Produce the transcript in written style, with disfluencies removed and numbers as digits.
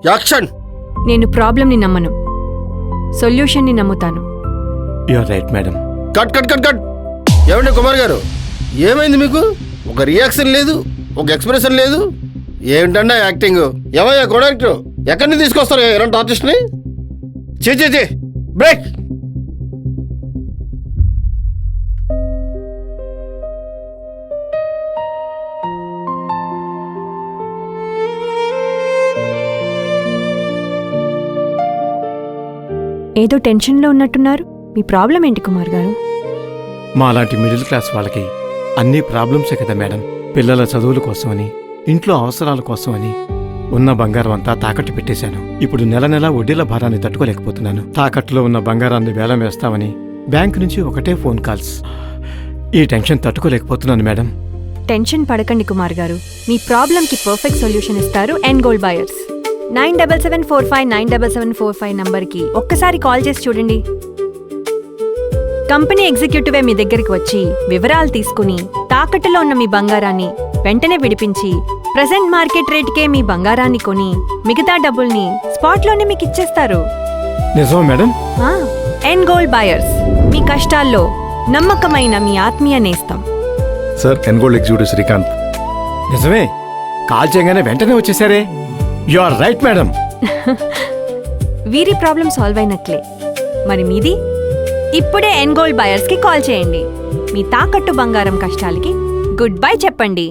Action. నేను ప్రాబ్లంని నమ్మను, సొల్యూషన్ని నమ్ముతాను. You are right madam. Cut cut cut cut. ఏమండి కుమార్ గారు, ఏమైంది మీకు? ఒక రియాక్షన్ లేదు, ఒక ఎక్స్ప్రెషన్ లేదు. ఏమిటండి యాక్టింగ్? ఏమయ్యా కోడక్టర్, ఎక్కడి నుంచి తీసుకొస్తారు ఇలాంటి ఆర్టిస్ట్ని? చే బ్రేక్. ఏదో టెన్షన్లో ఉన్నట్టున్నారు. మీ ప్రాబ్లం ఏంటి కుమార్ గారు? మాలాంటి మిడిల్ క్లాస్ వాళ్ళకి అన్ని ప్రాబ్లమ్సే కదా మేడం. పిల్లల చదువుల కోసమని, ఇంట్లో అవసరాల కోసమని ఉన్న బంగారం అంతా తాకట్టు పెట్టేశాను. ఇప్పుడు నెల నెలా వడ్డీల భారాన్ని తట్టుకోలేకపోతున్నాను. తాకట్టులో ఉన్న బంగారాన్ని వేలం వేస్తామని బ్యాంకు నుంచి ఒకటే ఫోన్ కాల్స్. ఈ టెన్షన్ తట్టుకోలేకపోతున్నాను మేడం. టెన్షన్ పడకండి కుమార్ గారు, మీ ప్రాబ్లంకి పర్ఫెక్ట్ సొల్యూషన్ ఇస్తారు అండ్ గోల్డ్ బయర్స్. 9774597745 నంబర్కి ఒక్కసారి కాల్ చేసి చూడండి. కంపెనీ ఎగ్జిక్యూటివే మీ దగ్గరికి వచ్చి వివరాలు తీసుకుని తాకట్టులో ఉన్న మీ బంగారాన్ని వెంటనే విడిపించి ప్రెజెంట్ మార్కెట్ రేట్కే మీ బంగారాన్ని కొని మిగతా డబ్బుల్ని స్పాట్లోనే మీకు ఇచ్చేస్తారు. నిజమా మేడం? అండ్ గోల్డ్ బయర్స్, మీ కష్టాల్లో నమ్మకమైన మీ ఆత్మీయ నేస్తం. సార్, ఎన్గోల్డ్ ఎగ్జిక్యూటివ్ శ్రీకాంత్. నిజమే, కాల్ చేయగానే వెంటనే వచ్చేసారే. You are right madam. వీరి ప్రాబ్లం సాల్వ్ అయినట్లే. మరి మీది? ఇప్పుడే ఎన్ గోల్డ్ బయర్స్కి కాల్ చేయండి. మీ తాకట్టు బంగారం కష్టాలకి గుడ్ బై చెప్పండి.